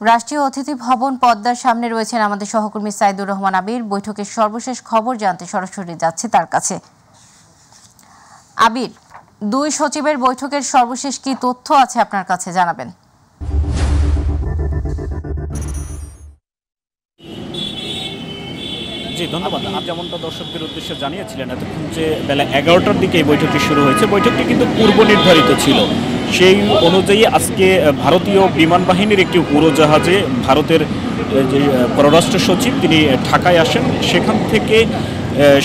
রাষ্ট্রীয় অতিথি ভবন পদ্মার সামনে রয়েছেন আমাদের সহকর্মী সাইদুর রহমান আবির। বৈঠকের সর্বশেষ খবর জানতে সরাসরি যাচ্ছে তার কাছে। আবির, দুই সচিবের বৈঠকের সর্বশেষ কি তথ্য আছে আপনার কাছে জানাবেন? জি ধন্যবাদ। যেমনটা দর্শকদের উদ্দেশ্যে জানিয়েছিলেন এতক্ষণ যে বেলা 11টার দিকে এই বৈঠকটি শুরু হয়েছে, বৈঠকটি কিন্তু পূর্ব নির্ধারিত ছিল। সেই অনুযায়ী আজকে ভারতীয় বিমান বাহিনীর একটি উড়োজাহাজে ভারতের যে পররাষ্ট্র সচিব তিনি ঢাকায় আসেন। সেখান থেকে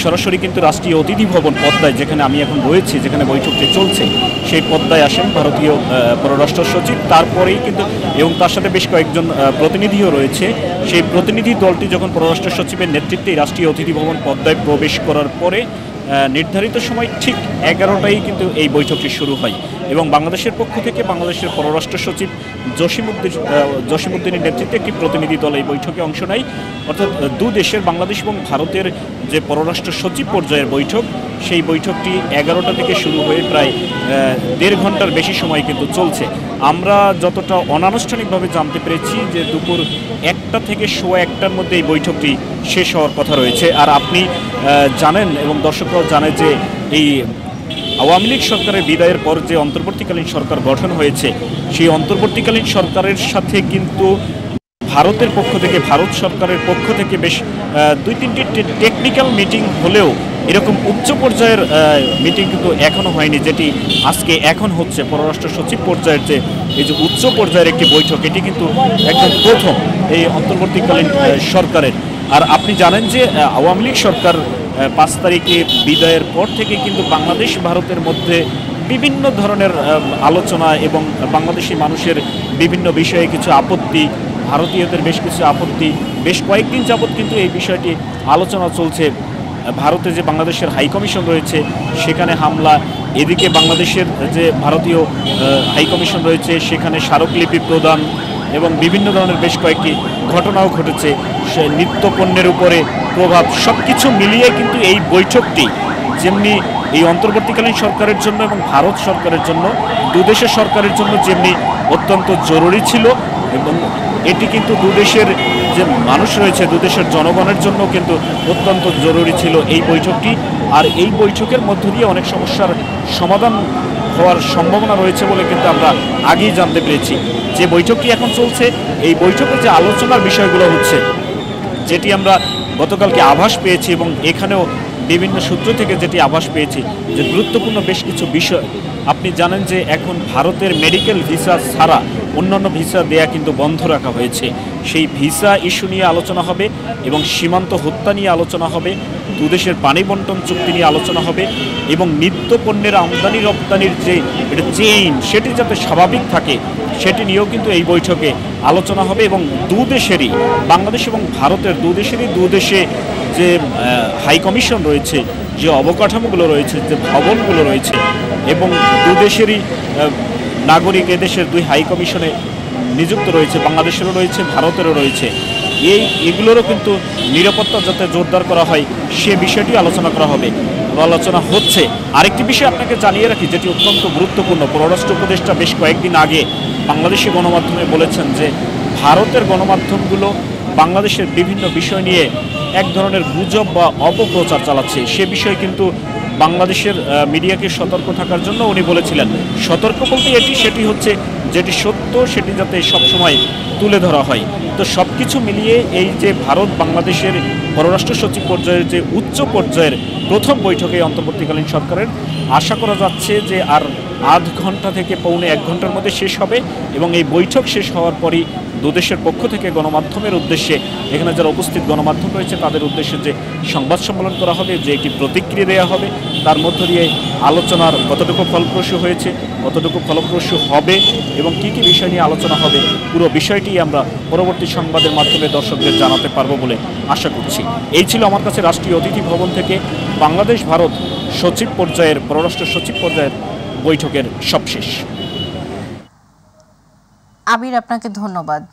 সরাসরি কিন্তু রাষ্ট্রীয় অতিথি ভবন পদ্মায়, যেখানে আমি এখন রয়েছি, যেখানে বৈঠকটি চলছে, সেই পদ্মায় আসেন ভারতীয় পররাষ্ট্র সচিব। তারপরেই কিন্তু এবং তার সাথে বেশ কয়েকজন প্রতিনিধিও রয়েছে। সেই প্রতিনিধি দলটি যখন পররাষ্ট্র সচিবের নেতৃত্বে রাষ্ট্রীয় অতিথি ভবন পদ্মায় প্রবেশ করার পরে নির্ধারিত সময় ঠিক 11টায় কিন্তু এই বৈঠকটি শুরু হয় এবং বাংলাদেশের পক্ষ থেকে বাংলাদেশের পররাষ্ট্র সচিব জসিমউদ্দিনের নেতৃত্বে একটি প্রতিনিধি দল এই বৈঠকে অংশ নেয়। অর্থাৎ দু দেশের, বাংলাদেশ এবং ভারতের যে পররাষ্ট্র সচিব পর্যায়ের বৈঠক, সেই বৈঠকটি 11টা থেকে শুরু হয়ে প্রায় 1.5 ঘন্টার বেশি সময় কিন্তু চলছে। আমরা যতটা অনানুষ্ঠানিকভাবে জানতে পেরেছি যে দুপুর 1টা থেকে 1:15টার মধ্যে এই বৈঠকটি শেষ হওয়ার কথা রয়েছে। আর আপনি জানেন এবং দর্শকরাও জানে যে এই আওয়ামী লীগ সরকারের বিদায়ের পর যে অন্তর্বর্তীকালীন সরকার গঠন হয়েছে, সেই অন্তর্বর্তীকালীন সরকারের সাথে কিন্তু ভারতের পক্ষ থেকে, ভারত সরকারের পক্ষ থেকে বেশ 2-3টি টেকনিক্যাল মিটিং হলেও এরকম উচ্চ পর্যায়ের মিটিং কিন্তু এখনও হয়নি, যেটি আজকে এখন হচ্ছে। পররাষ্ট্র সচিব পর্যায়ের যে এই যে উচ্চ পর্যায়ের একটি বৈঠক, এটি কিন্তু একদম প্রথম এই অন্তর্বর্তীকালীন সরকারের। আর আপনি জানেন যে আওয়ামী লীগ সরকার 5 তারিখে বিদায়ের পর থেকে কিন্তু বাংলাদেশ ভারতের মধ্যে বিভিন্ন ধরনের আলোচনা এবং বাংলাদেশি মানুষের বিভিন্ন বিষয়ে কিছু আপত্তি, ভারতীয়দের বেশ কিছু আপত্তি, বেশ কয়েকদিন যাবৎ কিন্তু এই বিষয়টি আলোচনা চলছে। ভারতে যে বাংলাদেশের হাইকমিশন রয়েছে সেখানে হামলা, এদিকে বাংলাদেশের যে ভারতীয় হাইকমিশন রয়েছে সেখানে স্মারকলিপি প্রদান এবং বিভিন্ন ধরনের বেশ কয়েকটি ঘটনাও ঘটেছে। নিত্য পণ্যের উপরে প্রভাব, সব কিছু মিলিয়ে কিন্তু এই বৈঠকটি যেমনি এই অন্তর্বর্তীকালীন সরকারের জন্য এবং ভারত সরকারের জন্য, দুদেশের সরকারের জন্য যেমনি অত্যন্ত জরুরি ছিল, এবং এটি কিন্তু দুদেশের যে মানুষ রয়েছে, দুদেশের জনগণের জন্য কিন্তু অত্যন্ত জরুরি ছিল এই বৈঠকটি। আর এই বৈঠকের মধ্য দিয়ে অনেক সমস্যার সমাধান হওয়ার সম্ভাবনা রয়েছে বলে কিন্তু আমরা আগেই জানতে পেরেছি। যে বৈঠকটি এখন চলছে, এই বৈঠকে যে আলোচনার বিষয়গুলো হচ্ছে, যেটি আমরা গতকালকে আভাস পেয়েছি এবং এখানেও বিভিন্ন সূত্র থেকে যেটি আভাস পেয়েছি, যে গুরুত্বপূর্ণ বেশ কিছু বিষয়। আপনি জানেন যে এখন ভারতের মেডিকেল ভিসা ছাড়া অন্যান্য ভিসা দেয়া কিন্তু বন্ধ রাখা হয়েছে। সেই ভিসা ইস্যু নিয়ে আলোচনা হবে এবং সীমান্ত হত্যা নিয়ে আলোচনা হবে, দুদেশের পানি বন্টন চুক্তি নিয়ে আলোচনা হবে এবং নিত্য পণ্যের আমদানি রপ্তানির যে এটা চেইন, সেটি যাতে স্বাভাবিক থাকে সেটি নিয়েও কিন্তু এই বৈঠকে আলোচনা হবে। এবং দুদেশেরই, বাংলাদেশ এবং ভারতের দুদেশে যে হাইকমিশন রয়েছে, যে অবকাঠামোগুলো রয়েছে, যে ভবনগুলো রয়েছে এবং দুদেশেরই নাগরিক এদেশের 2 হাইকমিশনে নিযুক্ত রয়েছে, বাংলাদেশেরও রয়েছে, ভারতেরও রয়েছে। এগুলোরও কিন্তু নিরাপত্তা যাতে জোরদার করা হয় সে বিষয়টি আলোচনা করা হবে, আলোচনা হচ্ছে। আরেকটি বিষয় আপনাকে জানিয়ে রাখি, যেটি অত্যন্ত গুরুত্বপূর্ণ। পররাষ্ট্র উপদেষ্টা বেশ কয়েকদিন আগে বাংলাদেশি গণমাধ্যমে বলেছেন যে ভারতের গণমাধ্যমগুলো বাংলাদেশের বিভিন্ন বিষয় নিয়ে এক ধরনের গুজব বা অপপ্রচার চালাচ্ছে। সে বিষয়ে কিন্তু বাংলাদেশের মিডিয়াকে সতর্ক থাকার জন্য উনি বলেছিলেন। সতর্ক বলতে সেটি হচ্ছে যেটি সত্য সেটি যাতে সবসময় তুলে ধরা হয়। তো সব কিছু মিলিয়ে এই যে ভারত বাংলাদেশের পররাষ্ট্র সচিব পর্যায়ের যে উচ্চ পর্যায়ের প্রথম বৈঠকে অন্তর্বর্তীকালীন সরকারের, আশা করা যাচ্ছে যে আর আধ ঘন্টা থেকে পৌনে 1 ঘন্টার মধ্যে শেষ হবে এবং এই বৈঠক শেষ হওয়ার পরই দুদেশের পক্ষ থেকে গণমাধ্যমের উদ্দেশ্যে, এখানে যারা উপস্থিত গণমাধ্যম রয়েছে তাদের উদ্দেশ্যে যে সংবাদ সম্মেলন করা হবে, যে একটি প্রতিক্রিয়া দেওয়া হবে, তার মধ্য দিয়ে আলোচনার কতটুকু ফলপ্রসূ হয়েছে, কতটুকু ফলপ্রসূ হবে এবং কী কী বিষয় নিয়ে আলোচনা হবে, পুরো বিষয়টি আমরা পরবর্তী সংবাদের মাধ্যমে দর্শকদের জানাতে পারবো বলে আশা করছি। এই ছিল আমার কাছে রাষ্ট্রীয় অতিথি ভবন থেকে বাংলাদেশ ভারত সচিব পর্যায়ের, পররাষ্ট্র সচিব পর্যায়ের বৈঠকের সবশেষ। আবির, আপনাকে ধন্যবাদ।